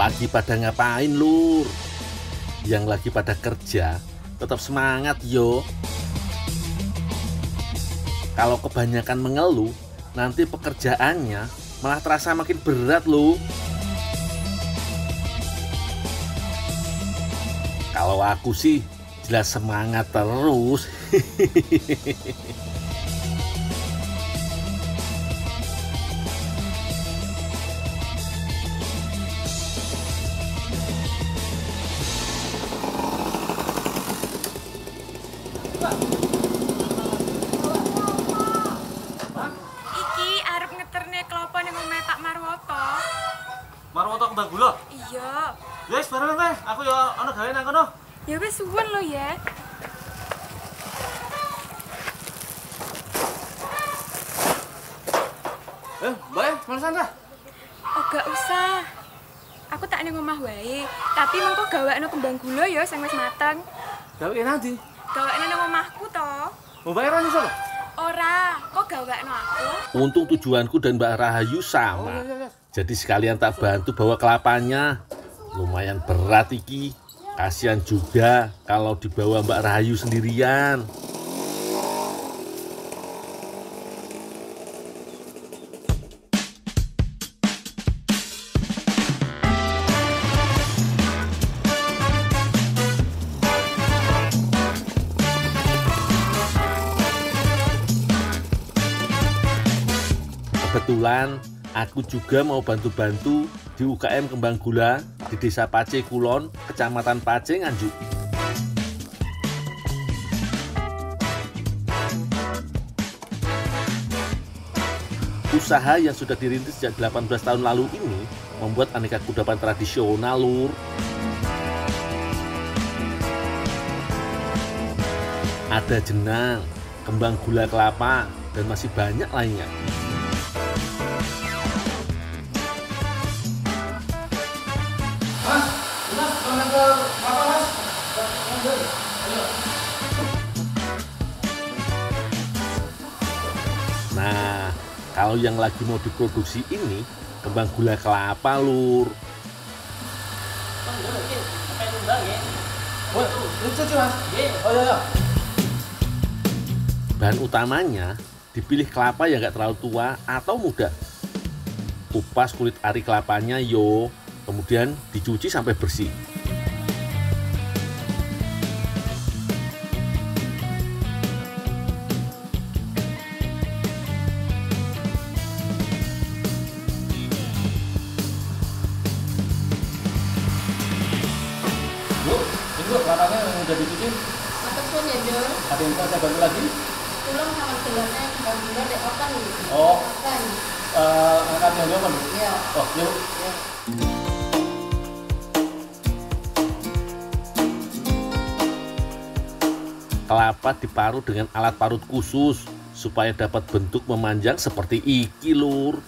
Lagi pada ngapain, Lur? Yang lagi pada kerja, tetap semangat yo. Kalau kebanyakan mengeluh, nanti pekerjaannya malah terasa makin berat loh. Kalau aku sih jelas semangat terus. Marwoto Kembang Gula? Iya. Wis bareng kowe, aku ya ana gawe nang kono. Ya wis suwun lo ya. Mbak, malesan ta? Oh, gak usah. Aku tak ning omah wae, tapi mengko gawekno kembang gula ya sing wis mateng. Gawe nanti. Gawekno nang omahku to. Mbak ora iso lho. Ora, kok gawekno aku? Untung tujuanku dan Mbak Rahayu sama. Jadi sekalian tak bantu bawa kelapanya. Lumayan berat iki. Kasihan juga kalau dibawa Mbak Rahayu sendirian. Kebetulan aku juga mau bantu-bantu di UKM Kembang Gula di Desa Pace Kulon, Kecamatan Pace, Nganjuk. Usaha yang sudah dirintis sejak 18 tahun lalu ini membuat aneka kudapan tradisional, Lur. Ada jenang, kembang gula kelapa, dan masih banyak lainnya. Nah, kalau yang lagi mau diproduksi ini kembang gula kelapa, Lur. Bahan utamanya dipilih kelapa yang nggak terlalu tua atau muda. Kupas kulit ari kelapanya yo, kemudian dicuci sampai bersih. Kelapanya yang udah dicuci. Matur pun ya, Dul. Ada yang bisa saya bantu lagi? Tulung sama gelasnya kembang gula dek open gitu. Oh. Open. Angkat yang jauh, Iya. Oh, yuk. Ya. Kelapa diparut dengan alat parut khusus supaya dapat bentuk memanjang seperti iki, Lur.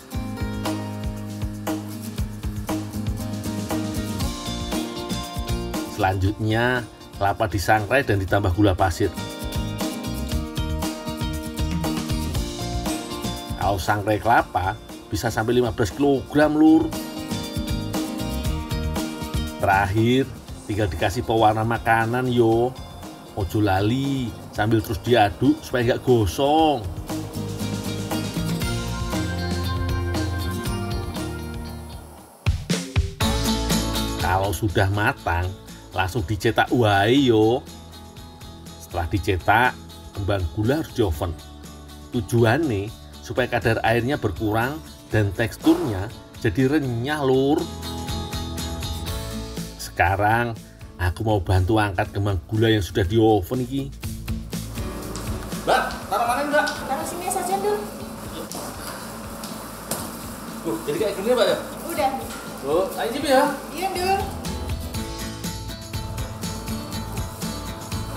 Selanjutnya, kelapa disangrai dan ditambah gula pasir. Kalau sangrai kelapa bisa sampai 15 kg, Lur. Terakhir, tinggal dikasih pewarna makanan yo. Ojo lali, sambil terus diaduk supaya nggak gosong. Kalau sudah matang, langsung dicetak wae yo. Setelah dicetak, kembang gula harus di oven. Tujuannya supaya kadar airnya berkurang dan teksturnya jadi renyah, Lur. Sekarang aku mau bantu angkat kembang gula yang sudah di oven iki. Mbak, taruh mana, Mbak? Taruh sini saja, Dul. Jadi kayak gini, Mbak ya? Udah. Oh, ayo cip ya. Iya, Dul.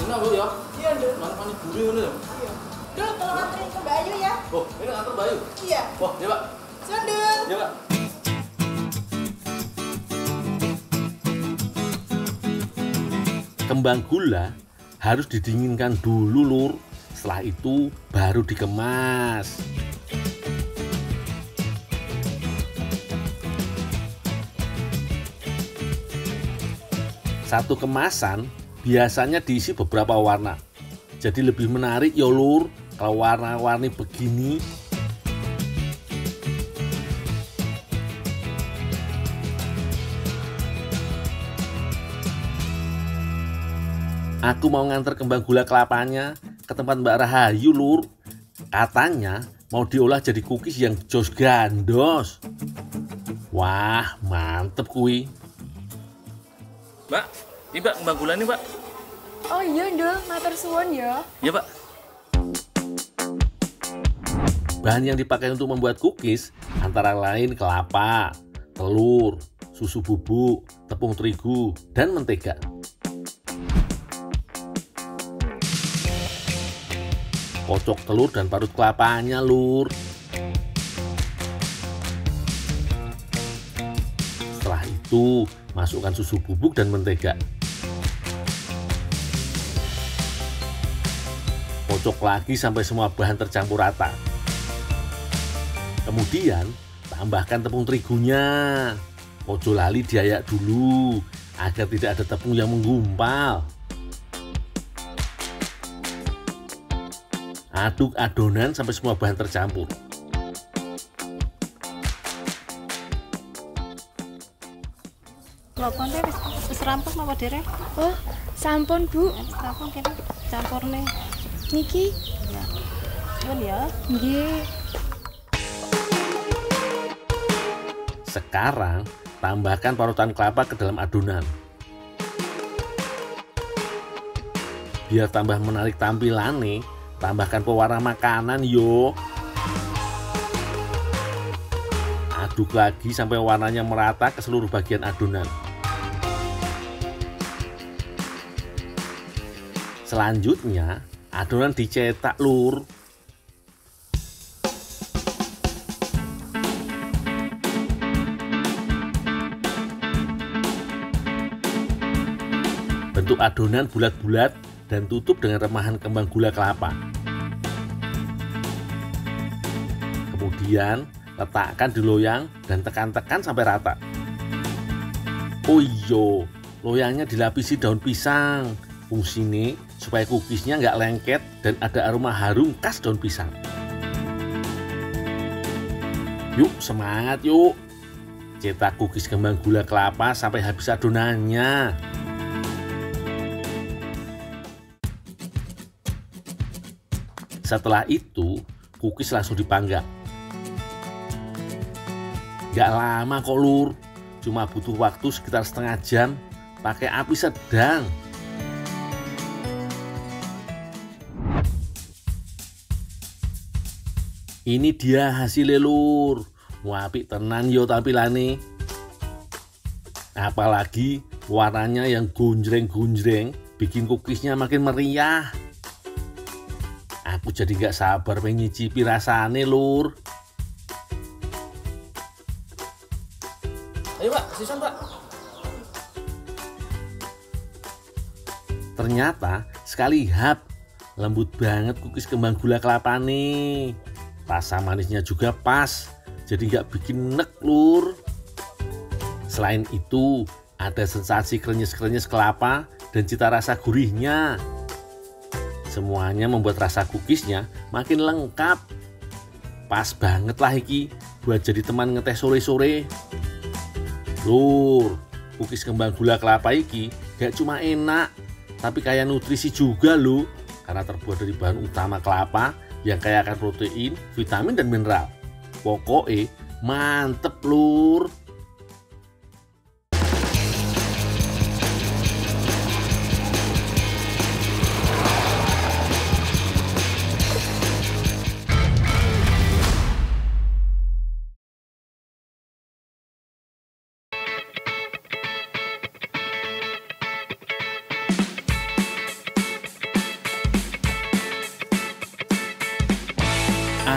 Ini Bu ya. Iya, Dul. Mana gurih ngono ya? Iya. Dul, tolong anterin ke Mbak Ayu ya. Oh, ini antar Bayu. Iya. Wah, ya, Pak. Siap, Dul. Ya, Pak. Kembang gula harus didinginkan dulu, Lur. Setelah itu baru dikemas. Satu kemasan biasanya diisi beberapa warna. Jadi lebih menarik ya lur kalau warna-warni begini. Aku mau nganter kembang gula kelapanya ke tempat Mbak Rahayu lur. Katanya mau diolah jadi cookies yang jos gandos. Wah, mantep kui. Mbak, ini Mbak kembang gula nih Mbak. Oh iya Ndul, matur suwun ya. Iya Pak. Bahan yang dipakai untuk membuat cookies antara lain kelapa, telur, susu bubuk, tepung terigu, dan mentega. Kocok telur dan parut kelapanya lur. Setelah itu masukkan susu bubuk dan mentega. Kocok lagi sampai semua bahan tercampur rata. Kemudian tambahkan tepung terigunya. Ojo lali diayak dulu agar tidak ada tepung yang menggumpal. Aduk adonan sampai semua bahan tercampur. Lopon deh, wis rampung apa dereng? Oh, sampun Bu. Wis rampung kene campurne. Niki. Ya. Suwun ya. Nggih. Sekarang tambahkan parutan kelapa ke dalam adonan. Biar tambah menarik tampilannya, tambahkan pewarna makanan yo. Aduk lagi sampai warnanya merata ke seluruh bagian adonan. Selanjutnya, adonan dicetak lur. Bentuk adonan bulat-bulat dan tutup dengan remahan kembang gula kelapa. Kemudian letakkan di loyang dan tekan-tekan sampai rata. Oh iya, loyangnya dilapisi daun pisang. Fungsinya supaya cookiesnya nggak lengket dan ada aroma harum khas daun pisang. Yuk semangat yuk. Cetak cookies kembang gula kelapa sampai habis adonannya. Setelah itu, cookies langsung dipanggang. Gak lama kok lur, cuma butuh waktu sekitar setengah jam pakai api sedang. Ini dia hasilnya lur, apik tenan yo tampilane. Apalagi warnanya yang gonjreng-gonjreng bikin cookiesnya makin meriah. Aku jadi gak sabar pengen nyicipi rasane lur. Ayo Pak, sisan Pak. Ternyata sekali lihat lembut banget cookies kembang gula kelapa nih. Rasa manisnya juga pas, jadi gak bikin nek lur. Selain itu ada sensasi krenyes-krenyes kelapa dan cita rasa gurihnya. Semuanya membuat rasa cookiesnya makin lengkap. Pas banget lah iki buat jadi teman ngeteh sore-sore. Lur, cookies kembang gula kelapa iki gak cuma enak, tapi kaya nutrisi juga loh. Karena terbuat dari bahan utama kelapa yang kaya akan protein, vitamin, dan mineral. Pokoknya mantep lur.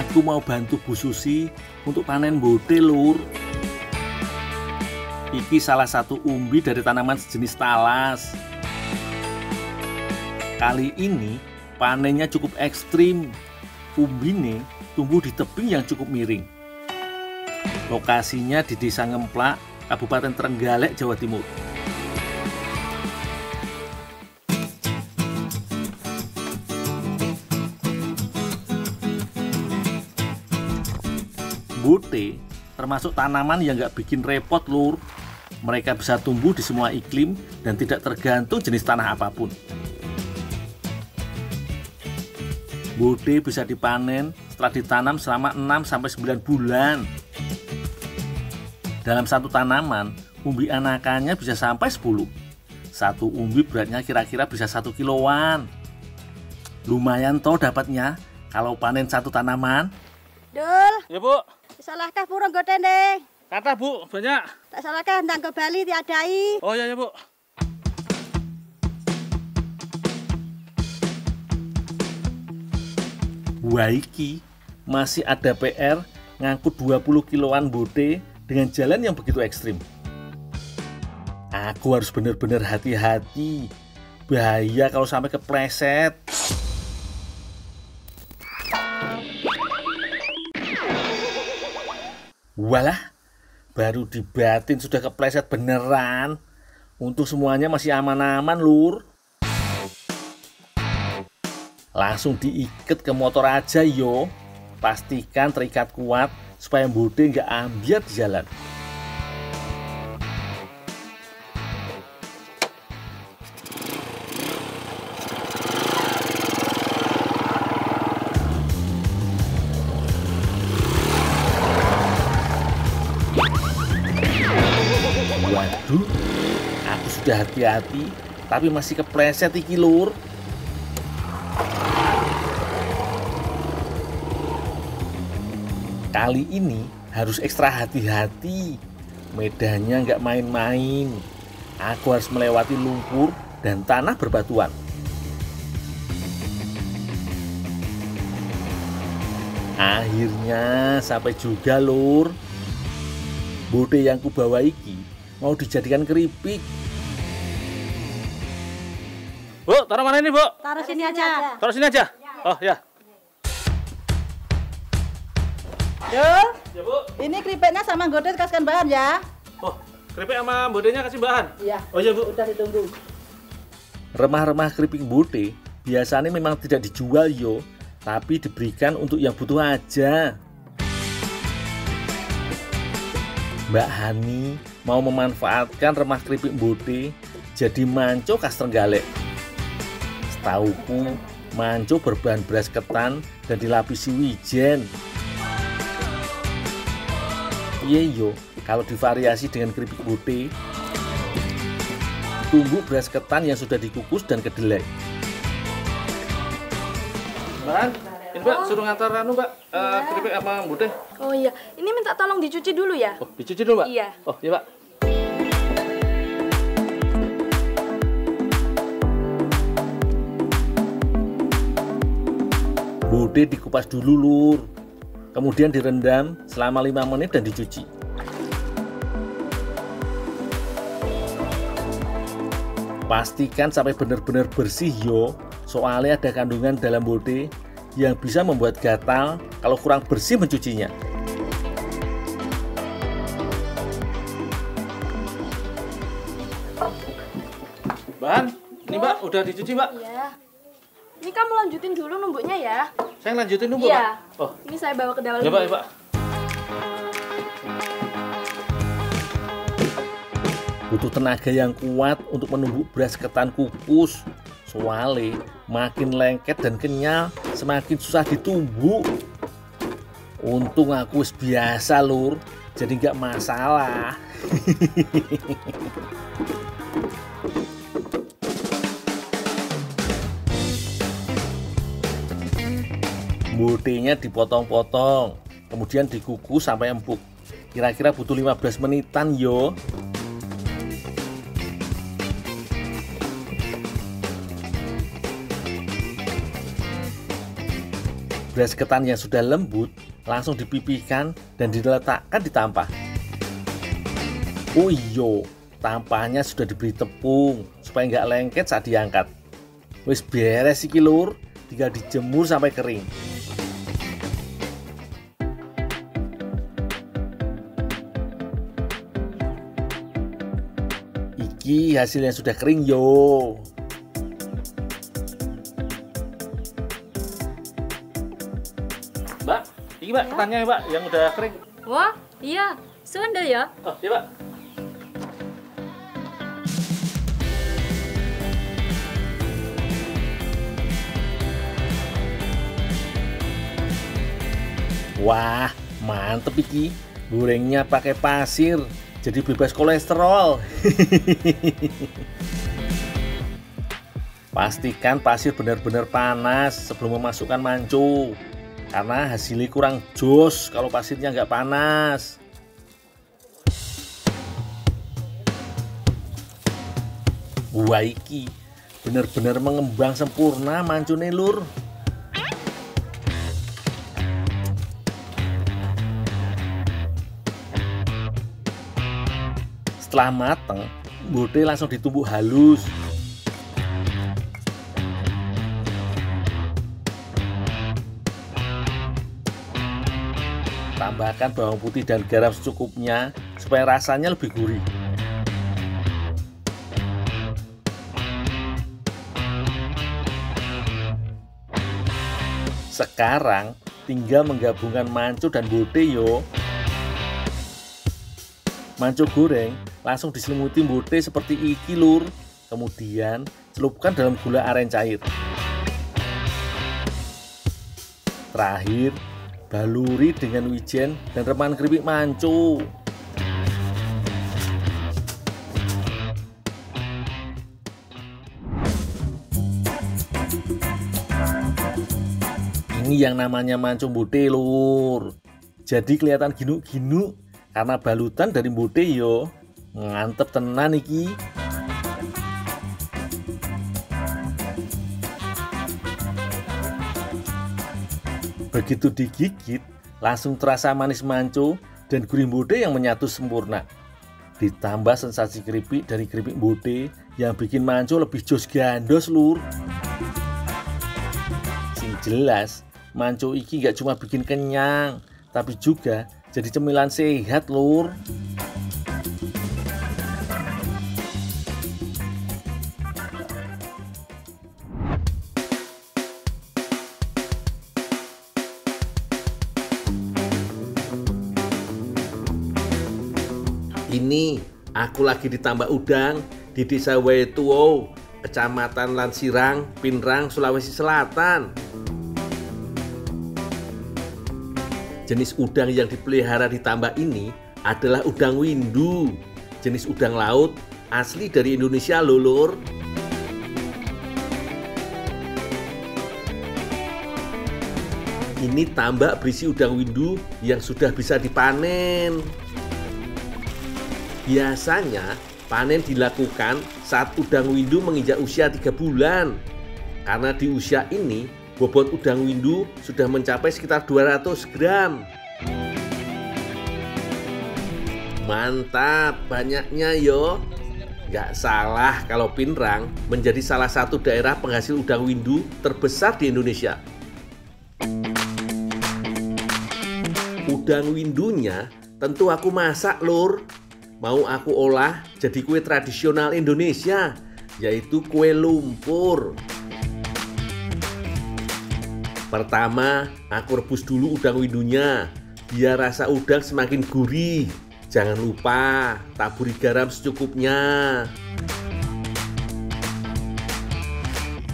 Aku mau bantu Bu Susi untuk panen bode lur. Iki salah satu umbi dari tanaman sejenis talas. Kali ini panennya cukup ekstrim. Umbine tumbuh di tebing yang cukup miring. Lokasinya di Desa Ngemplak, Kabupaten Trenggalek, Jawa Timur. bote termasuk tanaman yang nggak bikin repot lur. Mereka bisa tumbuh di semua iklim dan tidak tergantung jenis tanah apapun. Bote bisa dipanen setelah ditanam selama 6-9 bulan. Dalam satu tanaman, umbi anakannya bisa sampai 10. Satu umbi beratnya kira-kira bisa 1 kiloan. Lumayan toh dapatnya kalau panen satu tanaman. Dul, Ya Bu, salahkah purung gotene? kata Bu, banyak. Tak salahkah ndang ke Bali tiadai. Oh ya Bu. Waiki masih ada PR ngangkut 20 kiloan bote dengan jalan yang begitu ekstrim. Aku harus benar-benar hati-hati. Bahaya kalau sampai kepleset. Walah, baru dibatin sudah kepleset beneran. Untung semuanya masih aman-aman lur. Langsung diikat ke motor aja yo. Pastikan terikat kuat supaya bote nggak ambiar di jalan. Waduh, aku sudah hati-hati tapi masih kepleset iki lur. Kali ini harus ekstra hati-hati. Medannya nggak main-main. Aku harus melewati lumpur dan tanah berbatuan. Akhirnya sampai juga lur. Bote yang kubawa iki mau dijadikan keripik. Bu, taruh mana ini Bu? Taruh sini aja. Taruh sini aja. Oh ya. Dul, Ya Bu. ini keripiknya sama godet kasihkan bahan ya. Oh, keripik sama bodenya kasih bahan. Iya. Oh ya Bu. Udah ditunggu. Remah-remah keripik bote biasanya memang tidak dijual yo, tapi diberikan untuk yang butuh aja. Mbak Hani mau memanfaatkan remah keripik bote jadi manco khas Trenggalek. Setauku, manco berbahan beras ketan dan dilapisi wijen. Iya yo, kalau divariasi dengan keripik bote, tumbuk beras ketan yang sudah dikukus dan kedelai. Bahan, ini Mbak suruh ngantar anu Mbak, keripik sama bote. Oh iya, ini minta tolong dicuci dulu ya. Oh, dicuci dulu Mbak? Iya. Oh iya Pak. Bote dikupas dulu lur, kemudian direndam selama 5 menit dan dicuci. Pastikan sampai benar-benar bersih yo, soalnya ada kandungan dalam bote yang bisa membuat gatal kalau kurang bersih mencucinya. Bahan, ini Mbak udah dicuci Mbak. Iya. Ini kamu lanjutin dulu numbuknya ya. Saya lanjutin dulu Iya. Pak. Oh, Ini saya bawa ke dalam. ya Pak, ya dulu. Pak. Butuh tenaga yang kuat untuk menumbuk beras ketan kukus. Soalnya makin lengket dan kenyal, semakin susah ditumbuk. Untung aku wis biasa lur, jadi nggak masalah. Botenya dipotong-potong, kemudian dikukus sampai empuk. Kira-kira butuh 15 menitan yo. Beras ketan yang sudah lembut langsung dipipihkan dan diletakkan di tampah. Oh iyo, tampahnya sudah diberi tepung supaya nggak lengket saat diangkat. Wis beres iki lur, tinggal dijemur sampai kering. Iki hasilnya sudah kering yo. Mbak, ini Mbak ketannya Mbak yang udah kering. Wah, iya. Suwun deh ya. Oh, iya, Pak. Wah, mantep iki. Gorengnya pakai pasir, jadi bebas kolesterol. Pastikan pasir benar-benar panas sebelum memasukkan mancu, karena hasilnya kurang jos kalau pasirnya nggak panas. Wah, iki benar-benar mengembang sempurna mancune, Lur. Setelah mateng, bote langsung ditumbuk halus. Tambahkan bawang putih dan garam secukupnya supaya rasanya lebih gurih. Sekarang tinggal menggabungkan mancu dan bote yo. Mancu goreng langsung diselimuti bote seperti iki, Lur. Kemudian celupkan dalam gula aren cair. Terakhir, baluri dengan wijen dan remahan keripik mancu. Ini yang namanya mancu bote, Lur. Jadi kelihatan ginuk-ginuk karena balutan dari bote yo. Ngantep tenan iki. Begitu digigit, langsung terasa manis mancu dan gurih bote yang menyatu sempurna. Ditambah sensasi keripik dari keripik bote yang bikin mancu lebih jos gandos, Lur. Sing jelas, mancu iki gak cuma bikin kenyang, tapi juga jadi cemilan sehat, Lur. Ini aku lagi ditambah udang di Desa Waituo, Kecamatan Lansirang, Pinrang, Sulawesi Selatan. Jenis udang yang dipelihara ditambah ini adalah udang windu, jenis udang laut asli dari Indonesia, Lur. Ini tambak berisi udang windu yang sudah bisa dipanen. Biasanya panen dilakukan saat udang windu menginjak usia 3 bulan. Karena di usia ini bobot udang windu sudah mencapai sekitar 200 gram. Mantap, banyaknya yo. Gak salah kalau Pinrang menjadi salah satu daerah penghasil udang windu terbesar di Indonesia. Udang windunya tentu aku masak, Lur. Mau aku olah jadi kue tradisional Indonesia, yaitu kue lumpur. Pertama, aku rebus dulu udang windunya, biar rasa udang semakin gurih. Jangan lupa taburi garam secukupnya.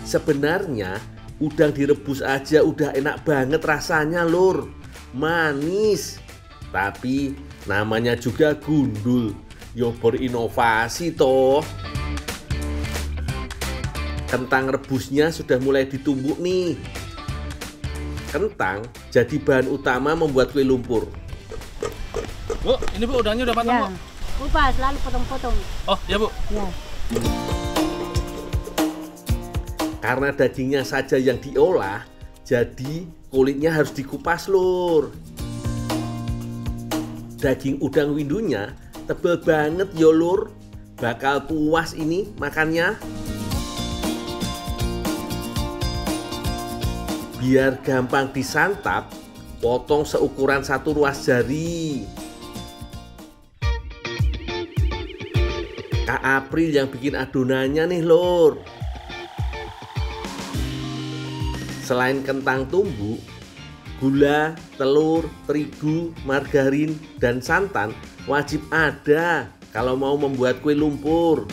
Sebenarnya, udang direbus aja udah enak banget rasanya, Lur. Manis. Tapi namanya juga gundul, yo berinovasi toh. Kentang rebusnya sudah mulai ditumbuk nih. Kentang jadi bahan utama membuat kue lumpur. Bu, ini Bu udangnya udah matang, Bu. Kupas lalu potong-potong. Oh, ya Bu. Ya. Karena dagingnya saja yang diolah, jadi kulitnya harus dikupas, Lur. Daging udang windunya tebal banget yo, Lur. Bakal puas ini makannya. Biar gampang disantap, potong seukuran 1 ruas jari. Kak April yang bikin adonannya nih, Lur. Selain kentang tumbuk, Gula, telur, terigu, margarin, dan santan wajib ada kalau mau membuat kue lumpur.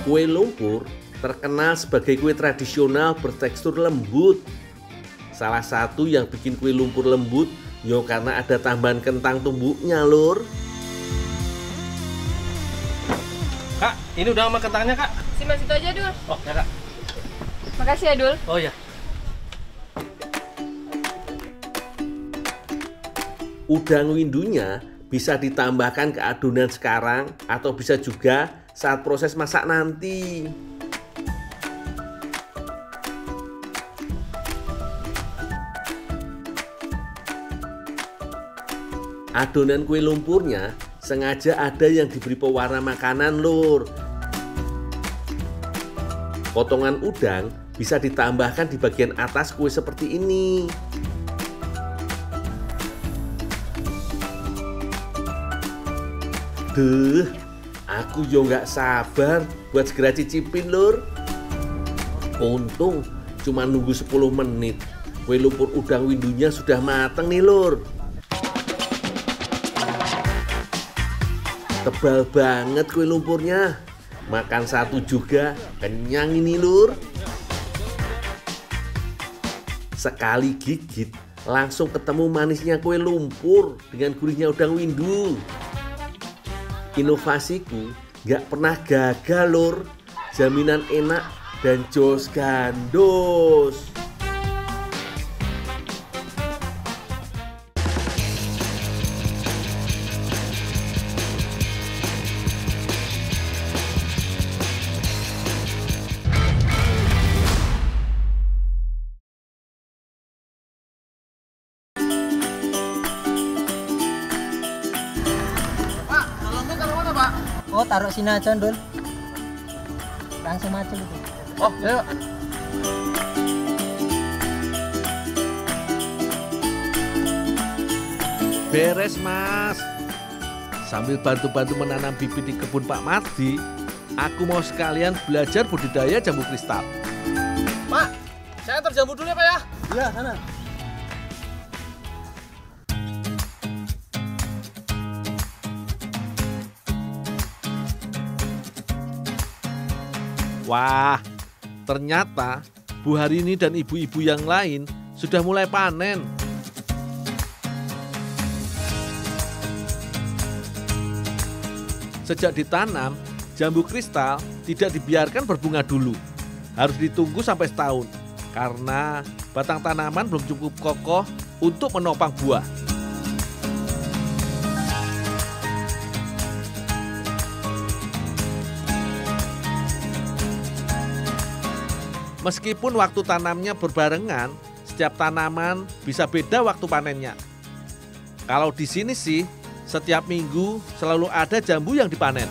Kue lumpur terkenal sebagai kue tradisional bertekstur lembut. Salah satu yang bikin kue lumpur lembut yo karena ada tambahan kentang tumbuknya, Lur. Kak, ini udah sama kentangnya, Kak. Simpan situ aja, Dul. Oh, ya, Kak. Makasih ya, Dul. Oh, ya. Udang windunya bisa ditambahkan ke adonan sekarang atau bisa juga saat proses masak nanti. Adonan kue lumpurnya sengaja ada yang diberi pewarna makanan, Lur. Potongan udang bisa ditambahkan di bagian atas kue seperti ini. Duh, aku yo nggak sabar buat segera cicipin, Lur. Untung cuma nunggu 10 menit. Kue lumpur udang windunya sudah mateng nih, Lur. Tebal banget kue lumpurnya. Makan satu juga kenyang ini, Lur. Sekali gigit langsung ketemu manisnya kue lumpur dengan gurihnya udang windu. Inovasiku gak pernah gagal, Lur. Jaminan enak dan jos gandos. Oh, taruh sini aja, Dul. Langsung maju itu. Oh, ya, Pak. Beres, Mas. Sambil bantu-bantu menanam bibit di kebun Pak Mardi, aku mau sekalian belajar budidaya jambu kristal. Pak, saya antar jambu dulu ya, Pak ya. Iya, sana. Wah, ternyata Bu Harini dan ibu-ibu yang lain sudah mulai panen. Sejak ditanam, jambu kristal tidak dibiarkan berbunga dulu. Harus ditunggu sampai setahun, karena batang tanaman belum cukup kokoh untuk menopang buah. Meskipun waktu tanamnya berbarengan, setiap tanaman bisa beda waktu panennya. Kalau di sini sih, setiap minggu selalu ada jambu yang dipanen.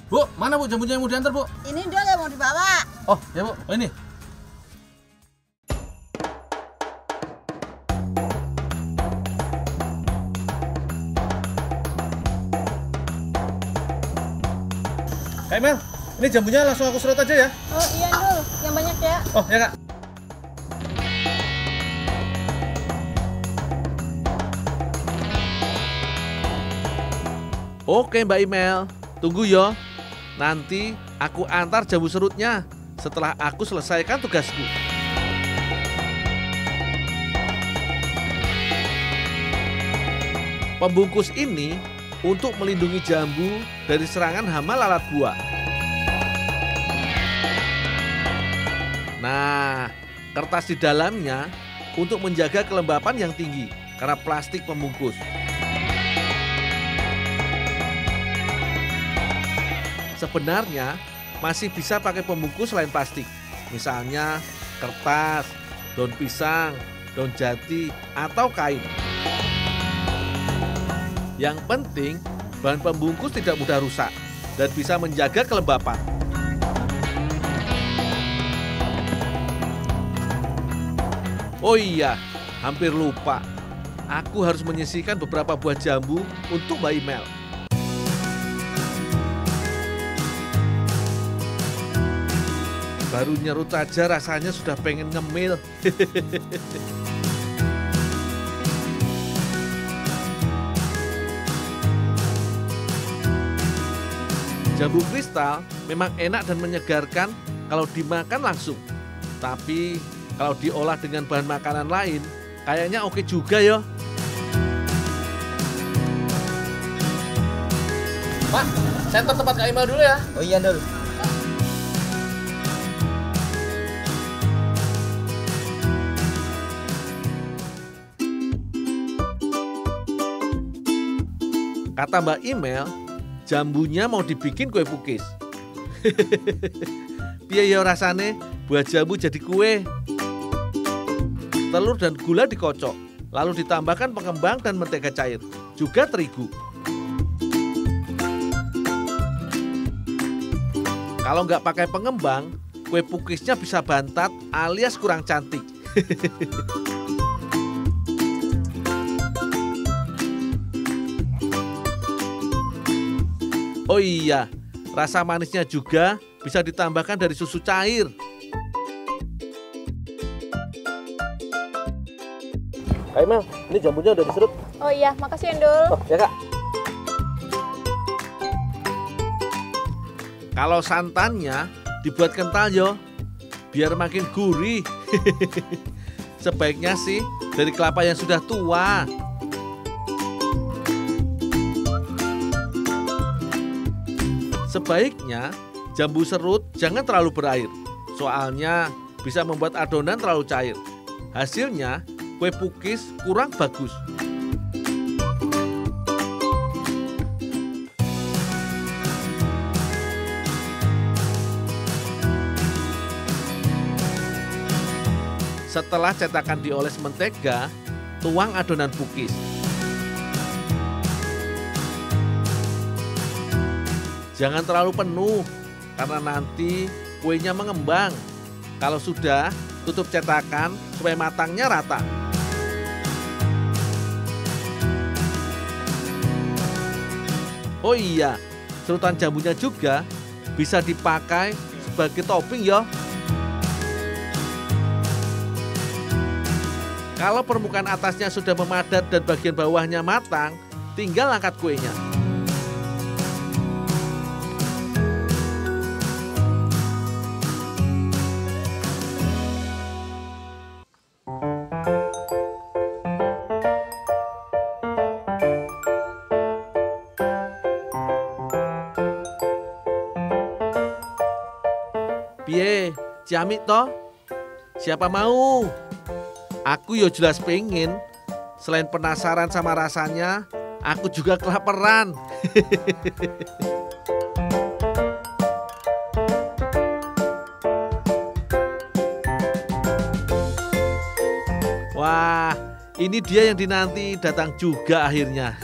Bu, mana Bu jambunya yang mau diantar, Bu? Ini Dul yang mau dibawa. Oh, ya, Bu. Oh, ini. Kak Emel, ini jambunya langsung aku serut aja ya? Oh iya, Dul. Yang banyak ya. Oh, ya, Kak. Oke Mbak Imel, tunggu yo. Nanti aku antar jambu serutnya setelah aku selesaikan tugasku. Pembungkus ini untuk melindungi jambu dari serangan hama lalat buah. Nah, kertas di dalamnya untuk menjaga kelembapan yang tinggi karena plastik pembungkus. Sebenarnya masih bisa pakai pembungkus selain plastik, misalnya kertas, daun pisang, daun jati, atau kain. Yang penting, bahan pembungkus tidak mudah rusak dan bisa menjaga kelembapan. Oh iya, hampir lupa. Aku harus menyisihkan beberapa buah jambu untuk Mbak Imel. Baru nyerut aja rasanya sudah pengen ngemil. Jambu kristal memang enak dan menyegarkan kalau dimakan langsung. Tapi kalau diolah dengan bahan makanan lain, kayaknya oke juga ya. Pak, saya ke tempat Kak Imel dulu ya. Oh iya, Dul. Kata Mbak Imel, jambunya mau dibikin kue pukis. Piye ya rasane buah jambu jadi kue. Telur dan gula dikocok, lalu ditambahkan pengembang dan mentega cair, juga terigu. Kalau nggak pakai pengembang, kue pukisnya bisa bantat alias kurang cantik. Oh iya, rasa manisnya juga bisa ditambahkan dari susu cair. Kak Imel, ini jambunya udah diserut. Oh iya, makasih Endul. Oh, ya Kak. Kalau santannya dibuat kental yo, biar makin gurih. Sebaiknya sih dari kelapa yang sudah tua. Sebaiknya jambu serut jangan terlalu berair, soalnya bisa membuat adonan terlalu cair. Hasilnya kue pukis kurang bagus. Setelah cetakan dioles mentega, tuang adonan pukis. Jangan terlalu penuh, karena nanti kuenya mengembang. Kalau sudah, tutup cetakan supaya matangnya rata. Oh iya, serutan jambunya juga bisa dipakai sebagai topping ya. Kalau permukaan atasnya sudah memadat dan bagian bawahnya matang, tinggal angkat kuenya. Piye, ciamik toh? Siapa mau? Aku yo jelas pengen. Selain penasaran sama rasanya, aku juga kelaparan. Wah, ini dia yang dinanti datang juga akhirnya.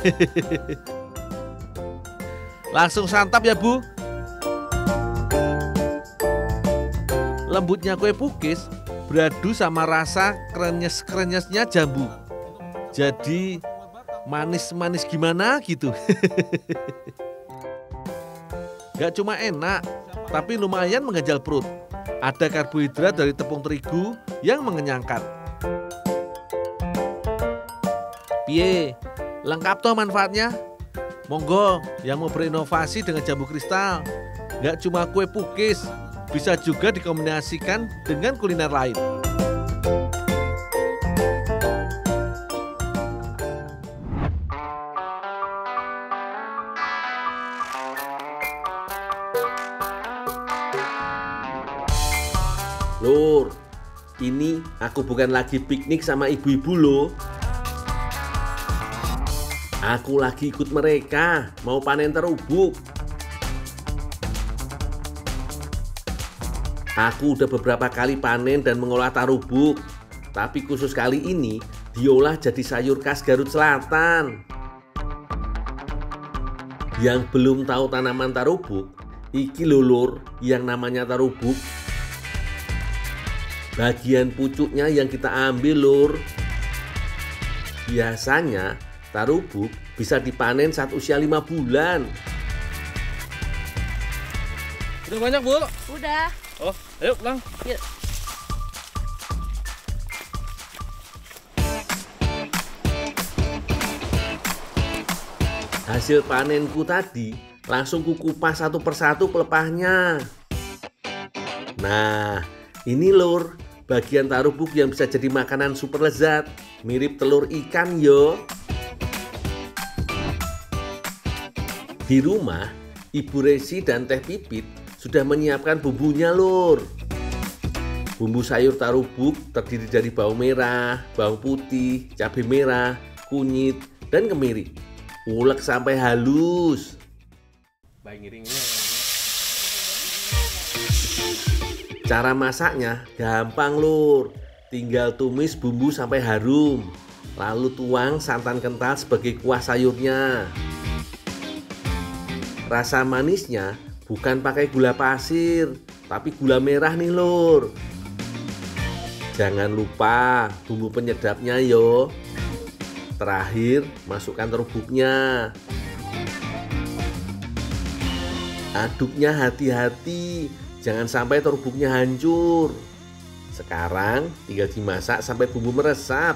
Langsung santap ya, Bu. Lembutnya kue pukis beradu sama rasa krenyes-krenyesnya jambu. Jadi manis-manis gimana gitu. Gak cuma enak, tapi lumayan mengganjal perut. Ada karbohidrat dari tepung terigu yang mengenyangkan. Piye, lengkap toh manfaatnya? Monggo yang mau berinovasi dengan jambu kristal. Gak cuma kue pukis, bisa juga dikombinasikan dengan kuliner lain. Lur, ini aku bukan lagi piknik sama ibu-ibu loh. Aku lagi ikut mereka, mau panen terubuk. Aku udah beberapa kali panen dan mengolah tarubuk, tapi khusus kali ini diolah jadi sayur khas Garut Selatan. Yang belum tahu tanaman tarubuk, iki lulur yang namanya tarubuk. Bagian pucuknya yang kita ambil lur. Biasanya tarubuk bisa dipanen saat usia 5 bulan. Udah banyak, Bu? Udah. Oh, ayo pulang. Yuk. Hasil panenku tadi langsung kukupas satu persatu pelepahnya. Nah, ini lur, bagian tarubuk yang bisa jadi makanan super lezat, mirip telur ikan yo. Di rumah, Ibu Resi dan Teh Pipit sudah menyiapkan bumbunya lur. Bumbu sayur tarubuk terdiri dari bawang merah, bawang putih, cabai merah, kunyit, dan kemiri. Ulek sampai halus. Cara masaknya gampang lur. Tinggal tumis bumbu sampai harum. Lalu tuang santan kental sebagai kuah sayurnya. Rasa manisnya bukan pakai gula pasir, tapi gula merah nih lur. Jangan lupa bumbu penyedapnya yo. Terakhir, masukkan terubuknya. Aduknya hati-hati, jangan sampai terubuknya hancur. Sekarang tinggal dimasak sampai bumbu meresap.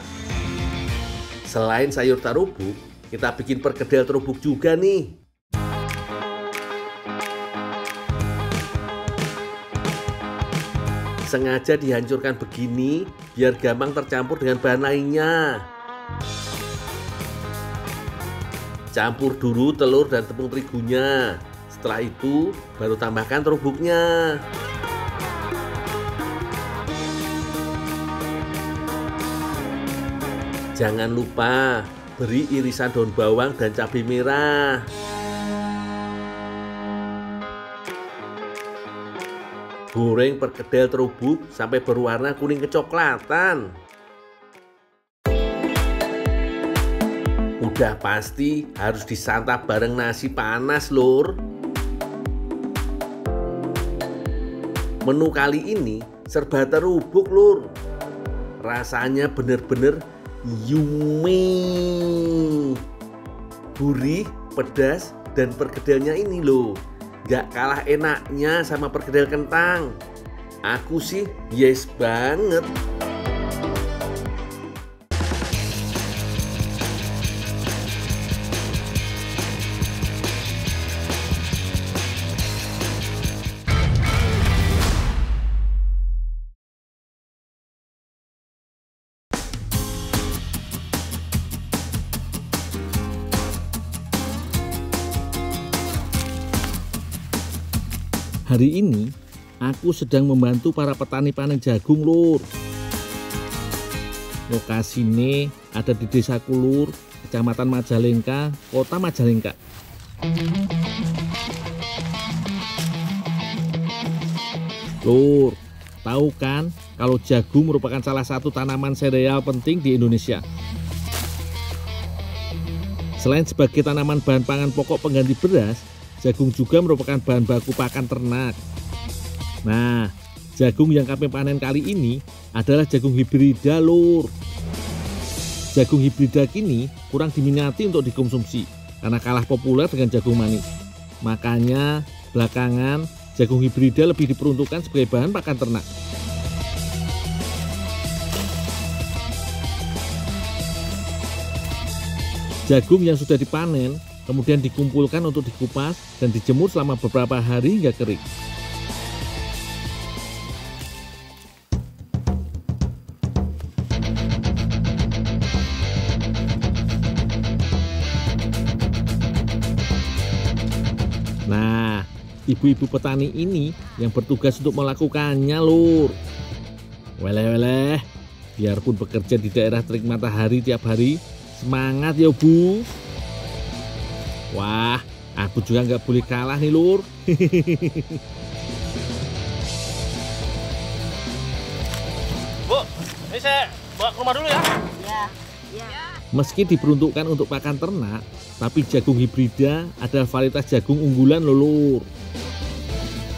Selain sayur tarubuk, kita bikin perkedel terubuk juga nih. Sengaja dihancurkan begini biar gampang tercampur dengan bahan lainnya. Campur dulu telur dan tepung terigunya. Setelah itu baru tambahkan terubuknya. Jangan lupa beri irisan daun bawang dan cabai merah. Goreng perkedel terubuk sampai berwarna kuning kecoklatan. Udah pasti harus disantap bareng nasi panas lur. Menu kali ini serba terubuk lur. Rasanya bener-bener yummy. Gurih, pedas, dan perkedelnya ini loh, gak kalah enaknya sama perkedel kentang. Aku sih yes banget. Hari ini aku sedang membantu para petani panen jagung lur. Lokasinya ada di Desa Kulur, Kecamatan Majalengka, Kota Majalengka. Lur, tahu kan kalau jagung merupakan salah satu tanaman sereal penting di Indonesia. Selain sebagai tanaman bahan pangan pokok pengganti beras, jagung juga merupakan bahan baku pakan ternak. Nah, jagung yang kami panen kali ini adalah jagung hibrida lur. Jagung hibrida kini kurang diminati untuk dikonsumsi karena kalah populer dengan jagung manis. Makanya belakangan jagung hibrida lebih diperuntukkan sebagai bahan pakan ternak. Jagung yang sudah dipanen kemudian dikumpulkan untuk dikupas dan dijemur selama beberapa hari hingga kering. Nah, ibu-ibu petani ini yang bertugas untuk melakukannya lur. Weleh-weleh, biarpun bekerja di daerah terik matahari tiap hari, semangat ya Bu. Wah, aku juga nggak boleh kalah nih lur. Bu, ini saya bawa ke rumah dulu ya. Meski diperuntukkan untuk pakan ternak, tapi jagung hibrida adalah varietas jagung unggulan loh lur.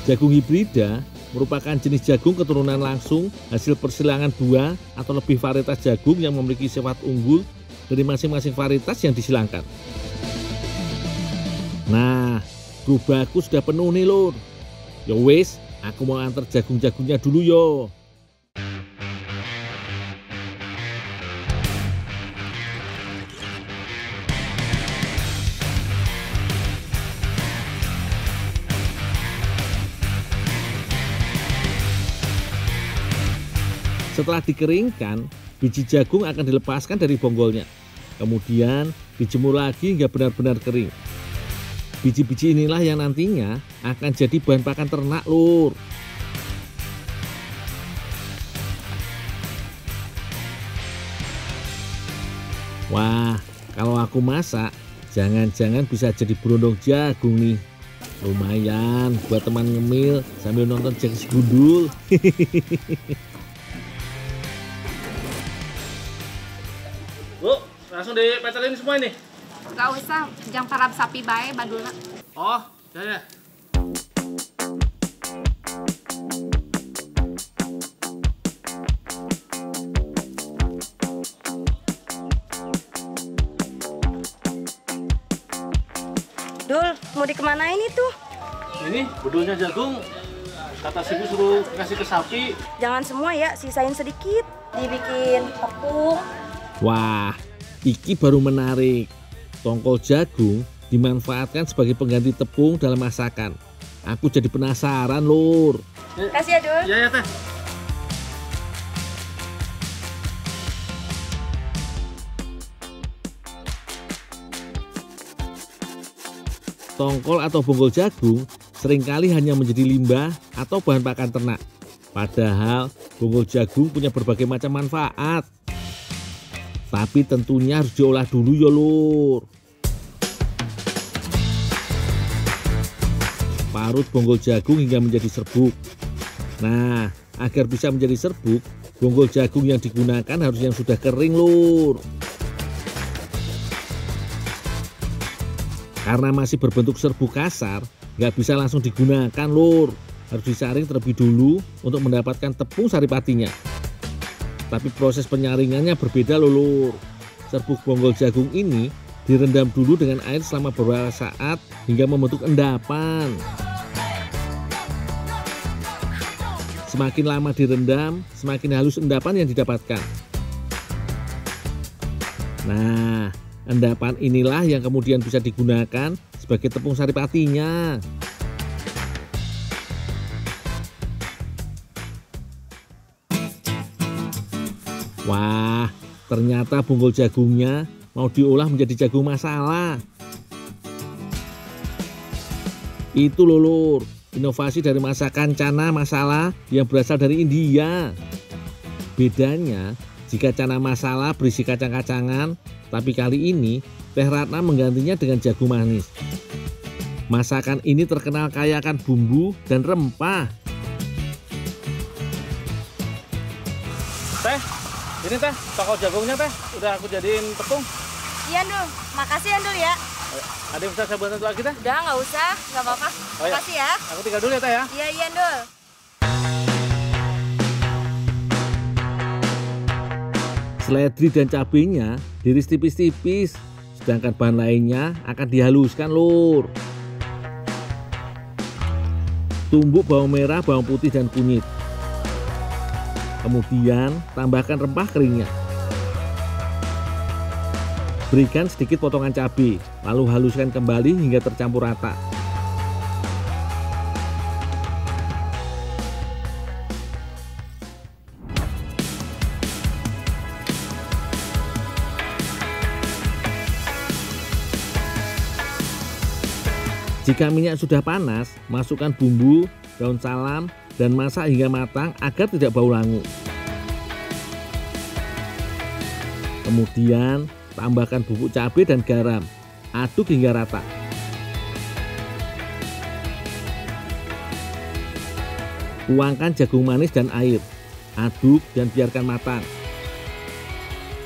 Jagung hibrida merupakan jenis jagung keturunan langsung hasil persilangan buah atau lebih varietas jagung yang memiliki sifat unggul dari masing-masing varietas yang disilangkan. Nah, gerobakku sudah penuh nih lur. Ya wis, aku mau antar jagung-jagungnya dulu yo. Setelah dikeringkan, biji jagung akan dilepaskan dari bonggolnya. Kemudian dijemur lagi hingga benar-benar kering. Biji-biji inilah yang nantinya akan jadi bahan pakan ternak lur. Wah, kalau aku masak, jangan-jangan bisa jadi berondong jagung nih. Lumayan buat teman ngemil sambil nonton Jack Gundul. Bu, langsung dipecelin semua ini. Gak usah, jangan parab sapi bae badulna. Oh, ya. Dul, mau dikemanain itu? Ini bedulnya jagung. Kata Sibu suruh kasih ke sapi. Jangan semua ya, sisain sedikit. Dibikin tepung. Wah, iki baru menarik. Tongkol jagung dimanfaatkan sebagai pengganti tepung dalam masakan. Aku jadi penasaran lur. Kasih ya Dul. Iya ya teh. Tongkol atau bonggol jagung seringkali hanya menjadi limbah atau bahan pakan ternak. Padahal bonggol jagung punya berbagai macam manfaat. Tapi tentunya harus diolah dulu ya lur. Parut bonggol jagung hingga menjadi serbuk. Nah, agar bisa menjadi serbuk, bonggol jagung yang digunakan harus yang sudah kering lur. Karena masih berbentuk serbuk kasar, nggak bisa langsung digunakan lur. Harus disaring terlebih dulu untuk mendapatkan tepung saripatinya. Tapi proses penyaringannya berbeda loh lur. Serbuk bonggol jagung ini direndam dulu dengan air selama beberapa saat hingga membentuk endapan. Semakin lama direndam, semakin halus endapan yang didapatkan. Nah, endapan inilah yang kemudian bisa digunakan sebagai tepung saripatinya. Wah, ternyata bonggol jagungnya mau diolah menjadi jagung masala. Itu loh lur, inovasi dari masakan cana masala yang berasal dari India. Bedanya, jika cana masala berisi kacang-kacangan, tapi kali ini Teh Ratna menggantinya dengan jagung manis. Masakan ini terkenal kaya akan bumbu dan rempah. Teh, ini teh, tongkol jagungnya teh, udah aku jadiin tepung. Iya Dul, makasih ya Dul ya. Ada yang bisa saya bantu lagi teh? Udah nggak usah, nggak apa-apa. Oh, iya. Makasih ya. Aku tinggal dulu ya teh ya. Iya Dul. Seledri dan cabenya diiris tipis-tipis, sedangkan bahan lainnya akan dihaluskan lur. Tumbuk bawang merah, bawang putih dan kunyit. Kemudian tambahkan rempah keringnya. Berikan sedikit potongan cabai, lalu haluskan kembali hingga tercampur rata. Jika minyak sudah panas, masukkan bumbu, daun salam, dan masak hingga matang agar tidak bau langu. Kemudian tambahkan bubuk cabai dan garam, aduk hingga rata. Tuangkan jagung manis dan air, aduk dan biarkan matang.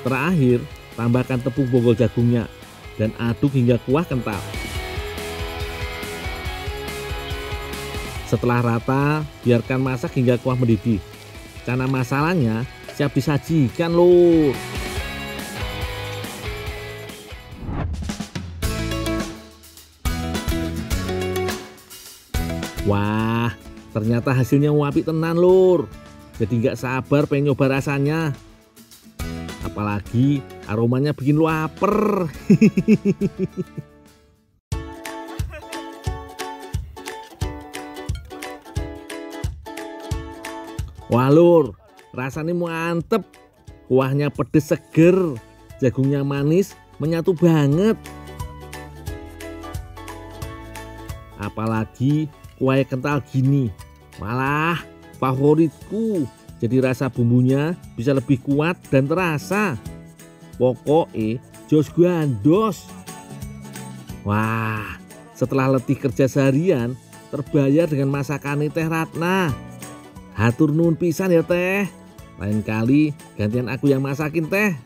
Terakhir, tambahkan tepung bonggol jagungnya dan aduk hingga kuah kental. Setelah rata, biarkan masak hingga kuah mendidih. Cana masalanya siap disajikan lur. Wah, ternyata hasilnya apik tenan lur. Jadi nggak sabar pengen nyoba rasanya. Apalagi aromanya bikin lapar. Wah lur, rasanya mantep. Kuahnya pedes seger, jagungnya manis, menyatu banget. Apalagi kuahnya kental gini, malah favoritku. Jadi rasa bumbunya bisa lebih kuat dan terasa. Pokoknya jos gandos. Wah, setelah letih kerja seharian, terbayar dengan masakan Teh Ratna. Hatur nuhun pisan ya Teh. Lain kali gantian aku yang masakin Teh.